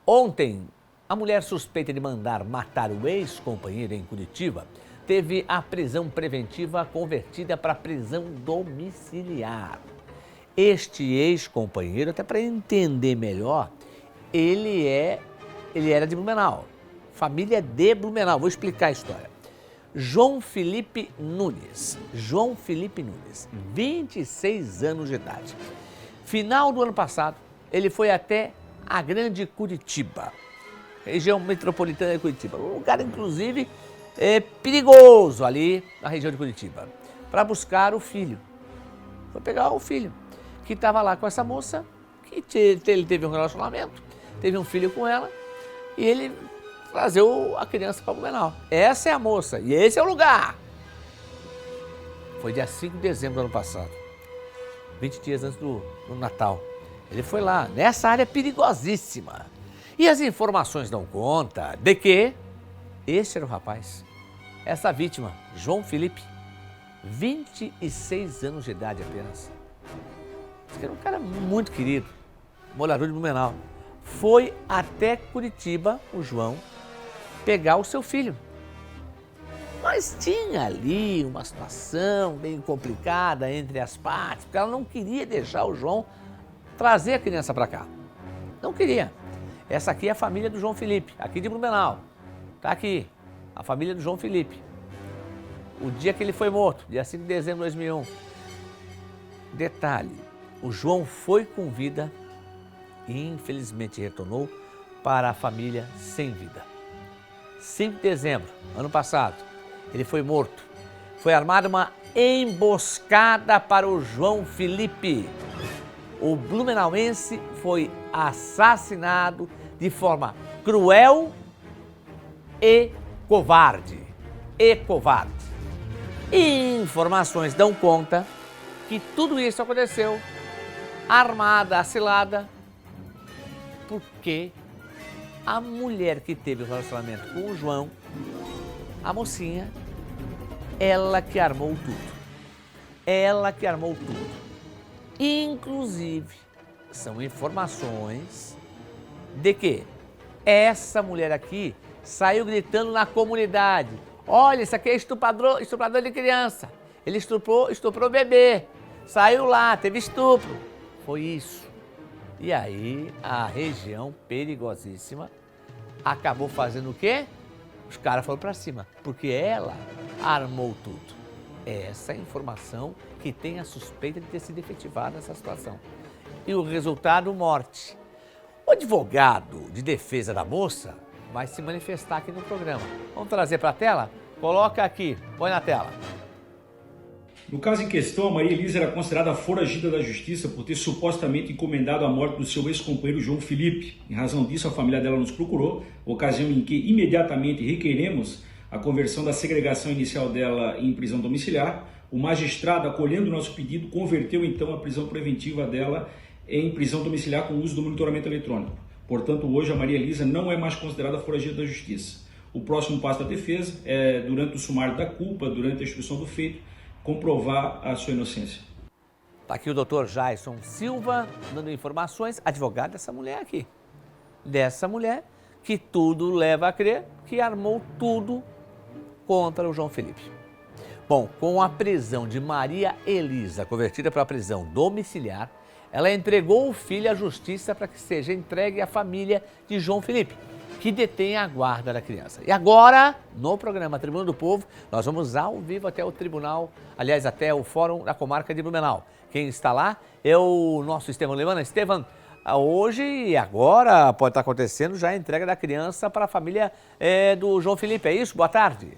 Ontem, a mulher suspeita de mandar matar o ex-companheiro em Curitiba teve a prisão preventiva convertida para prisão domiciliar. Este ex-companheiro, até para entender melhor, ele era de Blumenau, família de Blumenau. Vou explicar a história. João Felipe Nunes, 26 anos de idade. Final do ano passado, ele foi até a Grande Curitiba, região metropolitana de Curitiba, um lugar inclusive perigoso ali na região de Curitiba, para buscar o filho. Foi pegar o filho, que estava lá com essa moça, que ele teve um relacionamento, teve um filho com ela, e ele trazer a criança para Blumenau. Essa é a moça e esse é o lugar. Foi dia 5 de dezembro do ano passado, 20 dias antes do Natal. Ele foi lá, nessa área perigosíssima. E as informações dão conta de que esse era o rapaz. Essa vítima, João Felipe, 26 anos de idade apenas. Esse era um cara muito querido, morador de Blumenau. Foi até Curitiba, o João, pegar o seu filho. Mas tinha ali uma situação bem complicada entre as partes, porque ela não queria deixar o João trazer a criança para cá. Não queria. Essa aqui é a família do João Felipe, aqui de Blumenau. Tá aqui, a família do João Felipe. O dia que ele foi morto, dia 5 de dezembro de 2001. Detalhe, o João foi com vida e infelizmente retornou para a família sem vida. 5 de dezembro, ano passado, ele foi morto. Foi armada uma emboscada para o João Felipe. O blumenauense foi assassinado de forma cruel e covarde. Informações dão conta que tudo isso aconteceu armada, acilada, porque a mulher que teve o relacionamento com o João, a mocinha, ela que armou tudo. Inclusive, são informações de que essa mulher aqui saiu gritando na comunidade: olha, isso aqui é estuprador de criança. Ele estuprou o bebê. Saiu lá, teve estupro. Foi isso. E aí, a região perigosíssima acabou fazendo o quê? Os caras foram para cima, porque ela armou tudo. Essa é a informação que tem a suspeita de ter sido efetivada nessa situação. E o resultado, morte. O advogado de defesa da moça vai se manifestar aqui no programa. Vamos trazer para a tela? Coloca aqui, põe na tela. No caso em questão, a Maria Elisa era considerada foragida da justiça por ter supostamente encomendado a morte do seu ex-companheiro João Felipe. Em razão disso, a família dela nos procurou, ocasião em que imediatamente requeremos a conversão da segregação inicial dela em prisão domiciliar. O magistrado, acolhendo o nosso pedido, converteu então a prisão preventiva dela em prisão domiciliar com o uso do monitoramento eletrônico. Portanto, hoje a Maria Elisa não é mais considerada foragida da justiça. O próximo passo da defesa é, durante o sumário da culpa, durante a instrução do feito, comprovar a sua inocência. Está aqui o doutor Jason Silva dando informações, advogado dessa mulher aqui. Dessa mulher que tudo leva a crer que armou tudo contra o João Felipe. Bom, com a prisão de Maria Elisa convertida para prisão domiciliar, ela entregou o filho à justiça para que seja entregue à família de João Felipe, que detém a guarda da criança. E agora, no programa Tribuna do Povo, nós vamos ao vivo até o tribunal, aliás, até o Fórum da Comarca de Blumenau. Quem está lá é o nosso Estevão Levana. Estevão, hoje e agora pode estar acontecendo já a entrega da criança para a família do João Felipe, é isso? Boa tarde.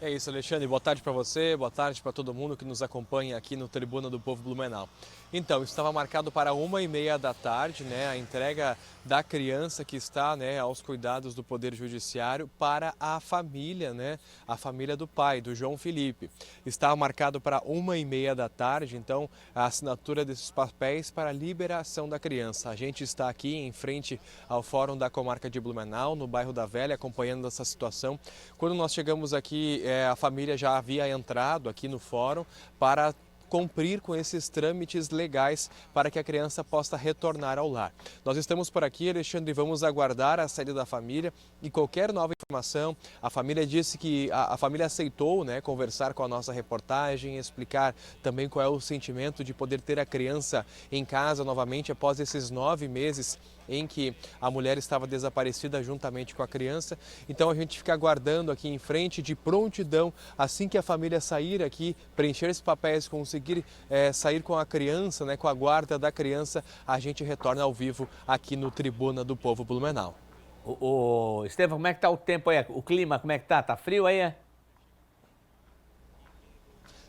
É isso, Alexandre. Boa tarde para você, boa tarde para todo mundo que nos acompanha aqui no Tribuna do Povo Blumenau. Então, estava marcado para 1h30 da tarde, né, a entrega da criança que está, né, aos cuidados do Poder Judiciário para a família, né, a família do pai, do João Felipe. Estava marcado para 1h30 da tarde, então, a assinatura desses papéis para a liberação da criança. A gente está aqui em frente ao Fórum da Comarca de Blumenau, no bairro da Velha, acompanhando essa situação. Quando nós chegamos aqui, a família já havia entrado aqui no fórum para cumprir com esses trâmites legais para que a criança possa retornar ao lar. Nós estamos por aqui, Alexandre, vamos aguardar a saída da família e qualquer nova informação. A família disse que a família aceitou, né, conversar com a nossa reportagem, explicar também qual é o sentimento de poder ter a criança em casa novamente após esses 9 meses em que a mulher estava desaparecida juntamente com a criança. Então a gente fica aguardando aqui em frente de prontidão, assim que a família sair aqui, preencher esses papéis, conseguir sair com a criança, né, com a guarda da criança, a gente retorna ao vivo aqui no Tribuna do Povo Blumenau. Estevão, como é que tá o tempo aí? O clima, como é que tá? Tá frio aí?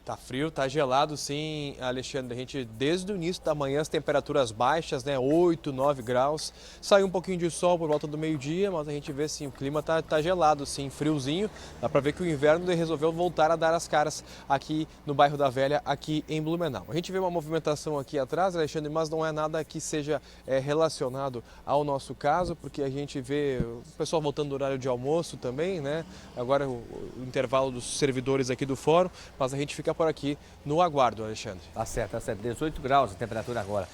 Tá frio, tá gelado sim, Alexandre. A gente, desde o início da manhã, as temperaturas baixas, né, 8, 9 graus. Saiu um pouquinho de sol por volta do meio-dia, mas a gente vê sim, o clima tá gelado sim, friozinho. Dá para ver que o inverno resolveu voltar a dar as caras aqui no bairro da Velha, aqui em Blumenau. A gente vê uma movimentação aqui atrás, Alexandre, mas não é nada que seja relacionado ao nosso caso, porque a gente vê o pessoal voltando do horário de almoço também, né? Agora o intervalo dos servidores aqui do fórum, mas a gente fica por aqui no aguardo, Alexandre. Tá certo. 18 graus a temperatura agora.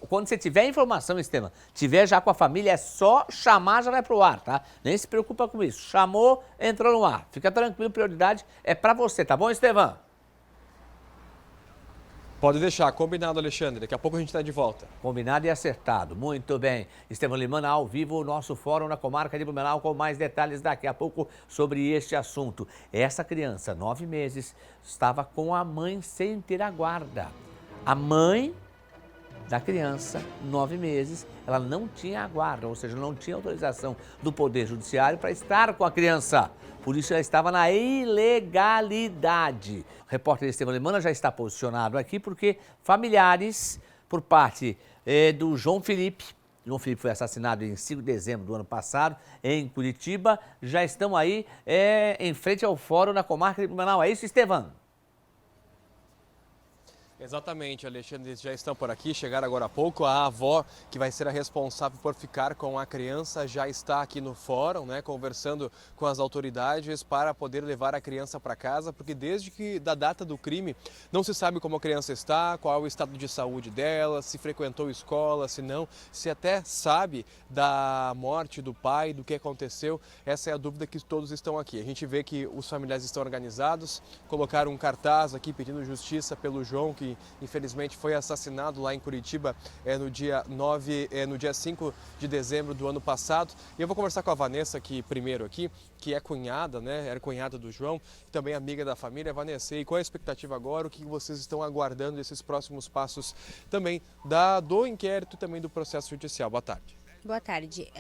Quando você tiver informação, Estevam, tiver já com a família, é só chamar, já vai pro ar, tá? Nem se preocupa com isso. Chamou, entrou no ar. Fica tranquilo, prioridade é pra você, tá bom, Estevam? Pode deixar, combinado, Alexandre. Daqui a pouco a gente está de volta. Combinado e acertado. Muito bem. Estevam Limana, ao vivo, o nosso fórum na comarca de Blumenau, com mais detalhes daqui a pouco sobre este assunto. Essa criança, 9 meses, estava com a mãe sem ter a guarda. A mãe da criança, 9 meses, ela não tinha a guarda, ou seja, não tinha autorização do Poder Judiciário para estar com a criança. Por isso ela estava na ilegalidade. O repórter Estevam Limana já está posicionado aqui porque familiares, por parte do João Felipe foi assassinado em 5 de dezembro do ano passado, em Curitiba, já estão aí em frente ao fórum na comarca de Blumenau. É isso, Estevam? Exatamente, Alexandre, eles já estão por aqui, chegaram agora há pouco. A avó, que vai ser a responsável por ficar com a criança, já está aqui no fórum, né, conversando com as autoridades para poder levar a criança para casa, porque desde que da data do crime não se sabe como a criança está, qual é o estado de saúde dela, se frequentou escola, se não, se até sabe da morte do pai, do que aconteceu. Essa é a dúvida que todos estão aqui. A gente vê que os familiares estão organizados, colocaram um cartaz aqui pedindo justiça pelo João, que infelizmente foi assassinado lá em Curitiba no dia 5 de dezembro do ano passado. E eu vou conversar com a Vanessa aqui primeiro aqui, que é cunhada, né? Era cunhada do João, também amiga da família. Vanessa, e qual é a expectativa agora? O que vocês estão aguardando desses próximos passos também do inquérito e também do processo judicial? Boa tarde. Boa tarde.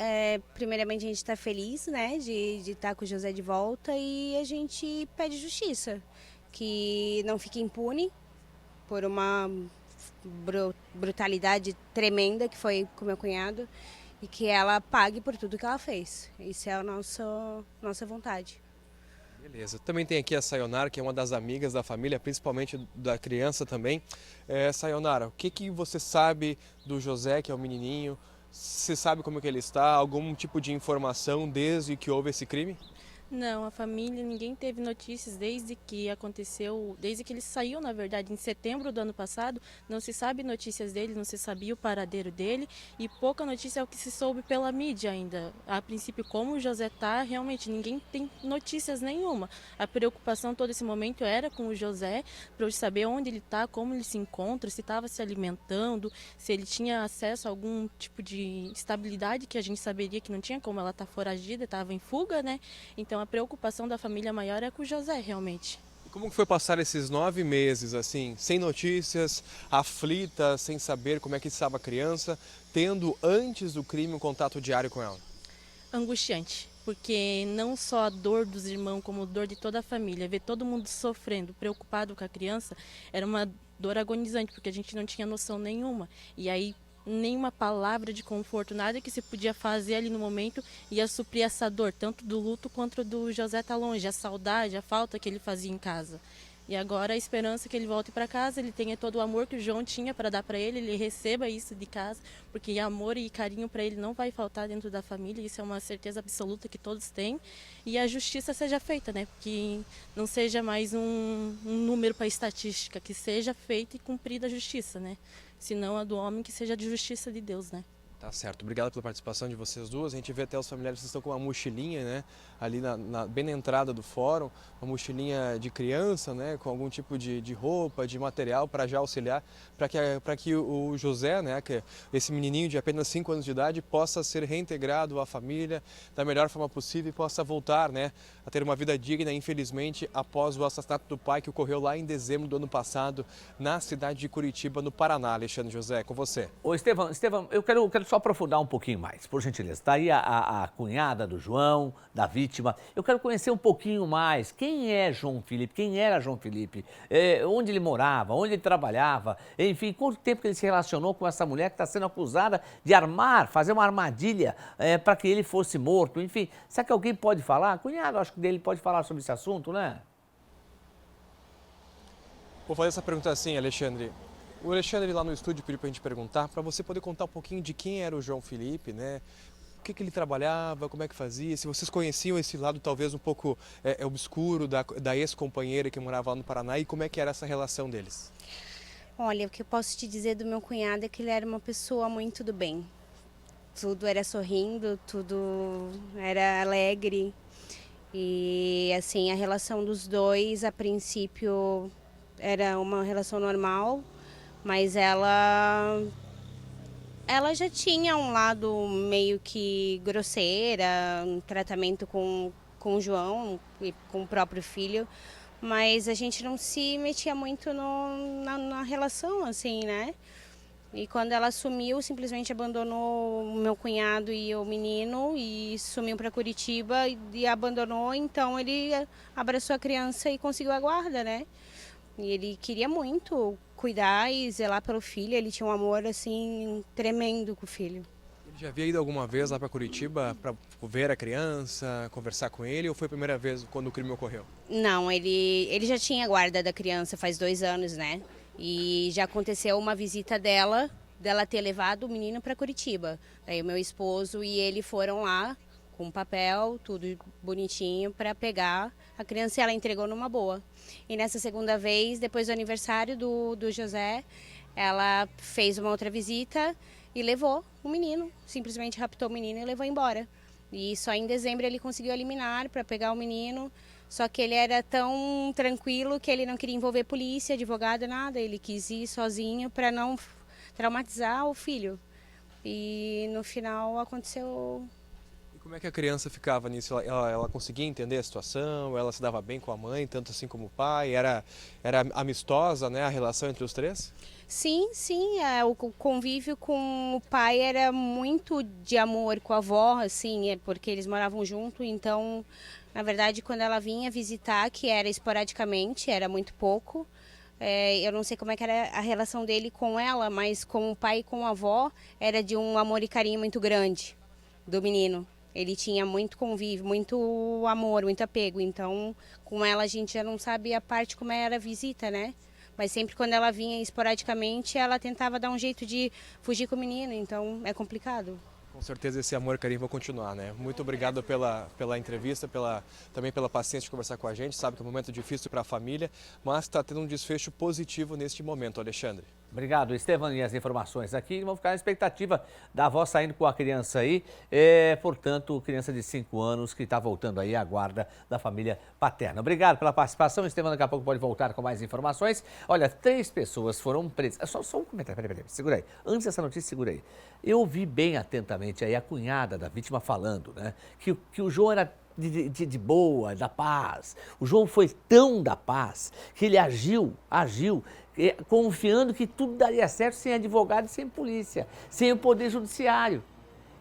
Primeiramente, a gente está feliz, né, de estar com o José de volta, e a gente pede justiça, que não fique impune por uma brutalidade tremenda que foi com meu cunhado, e que ela pague por tudo que ela fez. Isso é a nossa vontade. Beleza. Também tem aqui a Sayonara, que é uma das amigas da família, principalmente da criança também. Sayonara, o que você sabe do José, que é o menininho? Você sabe como que ele está? Algum tipo de informação desde que houve esse crime? Não, a família, ninguém teve notícias desde que aconteceu, desde que ele saiu, na verdade, em setembro do ano passado. Não se sabe notícias dele, não se sabia o paradeiro dele, e pouca notícia é o que se soube pela mídia ainda. A princípio, como o José está, realmente ninguém tem notícias nenhuma. A preocupação todo esse momento era com o José, para eu saber onde ele está, como ele se encontra, se estava se alimentando, se ele tinha acesso a algum tipo de estabilidade, que a gente saberia que não tinha, como ela está foragida, estava em fuga, né? Então a preocupação da família maior é com o José, realmente. E como foi passar esses 9 meses, assim, sem notícias, aflita, sem saber como é que estava a criança, tendo antes do crime um contato diário com ela? Angustiante, porque não só a dor dos irmãos, como a dor de toda a família, ver todo mundo sofrendo, preocupado com a criança, era uma dor agonizante, porque a gente não tinha noção nenhuma. E aí, nenhuma palavra de conforto, nada que se podia fazer ali no momento ia suprir essa dor, tanto do luto quanto do José tá longe, a saudade, a falta que ele fazia em casa. E agora a esperança é que ele volte para casa, ele tenha todo o amor que o João tinha para dar para ele receba isso de casa, porque amor e carinho para ele não vai faltar dentro da família, isso é uma certeza absoluta que todos têm. E a justiça seja feita, né? Que não seja mais um número para estatística, que seja feita e cumprida a justiça, né? Se não a do homem, que seja de justiça de Deus, né? Tá certo, obrigado pela participação de vocês duas. A gente vê até os familiares que estão com uma mochilinha, né? Ali bem na entrada do fórum, uma mochilinha de criança, né? Com algum tipo de roupa, de material para já auxiliar, para que o José, né? Que esse menininho de apenas 5 anos de idade possa ser reintegrado à família da melhor forma possível e possa voltar, né? A ter uma vida digna, infelizmente, após o assassinato do pai que ocorreu lá em dezembro do ano passado na cidade de Curitiba, no Paraná. Alexandre José, é com você. Ô, Estevão, eu quero só aprofundar um pouquinho mais, por gentileza. Está aí a cunhada do João, da vítima. Eu quero conhecer um pouquinho mais. Quem é João Felipe? Quem era João Felipe? Onde ele morava? Onde ele trabalhava? Enfim, quanto tempo que ele se relacionou com essa mulher que está sendo acusada de fazer uma armadilha para que ele fosse morto? Enfim, será que alguém pode falar? Cunhado, acho que dele pode falar sobre esse assunto, né? Vou fazer essa pergunta assim, Alexandre. O Alexandre lá no estúdio pediu para a gente perguntar, para você poder contar um pouquinho de quem era o João Felipe, né? O que ele trabalhava, como é que fazia, se vocês conheciam esse lado talvez um pouco obscuro da ex-companheira que morava lá no Paraná e como é que era essa relação deles? Olha, o que eu posso te dizer do meu cunhado é que ele era uma pessoa muito do bem. Tudo era sorrindo, tudo era alegre. E assim, a relação dos dois, a princípio, era uma relação normal, mas ela já tinha um lado meio que grosseira, um tratamento com o João e com o próprio filho, mas a gente não se metia muito na relação, assim, né? E quando ela sumiu, simplesmente abandonou o meu cunhado e o menino e sumiu para Curitiba e abandonou, então ele abraçou a criança e conseguiu a guarda, né? E ele queria muito cuidar e zelar pelo filho, ele tinha um amor assim tremendo com o filho. Ele já havia ido alguma vez lá para Curitiba para ver a criança, conversar com ele ou foi a primeira vez quando o crime ocorreu? Não, ele já tinha guarda da criança faz 2 anos, né? E já aconteceu uma visita dela ter levado o menino para Curitiba. Aí o meu esposo e ele foram lá com papel, tudo bonitinho, para pegar a criança e ela entregou numa boa. E nessa segunda vez, depois do aniversário do José, ela fez uma outra visita e levou o menino, simplesmente raptou o menino e levou embora. E só em dezembro ele conseguiu eliminar para pegar o menino, só que ele era tão tranquilo que ele não queria envolver polícia, advogado, nada. Ele quis ir sozinho para não traumatizar o filho. E no final aconteceu. Como é que a criança ficava nisso? Ela conseguia entender a situação? Ela se dava bem com a mãe, tanto assim como o pai? Era amistosa, né, a relação entre os três? Sim, o convívio com o pai era muito de amor com a avó, assim, porque eles moravam junto, então, na verdade, quando ela vinha visitar, que era esporadicamente, era muito pouco, eu não sei como é que era a relação dele com ela, mas com o pai e com a avó, era de um amor e carinho muito grande do menino. Ele tinha muito convívio, muito amor, muito apego. Então, com ela a gente já não sabe a parte como era a visita, né? Mas sempre quando ela vinha esporadicamente, ela tentava dar um jeito de fugir com o menino. Então, é complicado. Com certeza esse amor e carinho vão continuar, né? Muito obrigado pela entrevista, também pela paciência de conversar com a gente. Sabe que é um momento difícil para a família, mas está tendo um desfecho positivo neste momento, Alexandre. Obrigado, Estevão, e as informações aqui. Vamos ficar na expectativa da avó saindo com a criança aí. Portanto, criança de 5 anos que está voltando aí à guarda da família paterna. Obrigado pela participação. Estevão daqui a pouco pode voltar com mais informações. Olha, 3 pessoas foram presas. Só um comentário, peraí, segura aí. Antes dessa notícia, segura aí. Eu ouvi bem atentamente aí a cunhada da vítima falando, né, que o João era de boa, da paz. O João foi tão da paz que ele agiu confiando que tudo daria certo sem advogado e sem polícia, sem o poder judiciário.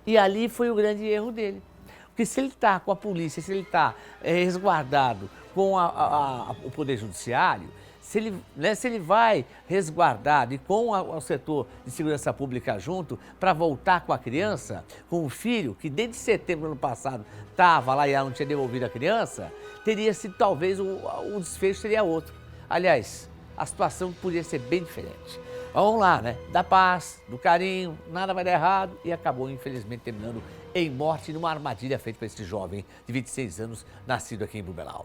E ali foi o grande erro dele. Porque se ele está com a polícia, se ele está resguardado com o poder judiciário, se ele vai resguardado e com o setor de segurança pública junto para voltar com a criança, com o filho, que desde setembro do ano passado estava lá e ela não tinha devolvido a criança, teria sido talvez o desfecho seria outro. Aliás, a situação podia ser bem diferente. Vamos lá, né? Da paz, do carinho, nada vai dar errado e acabou, infelizmente, terminando em morte numa armadilha feita por esse jovem de 26 anos, nascido aqui em Blumenau.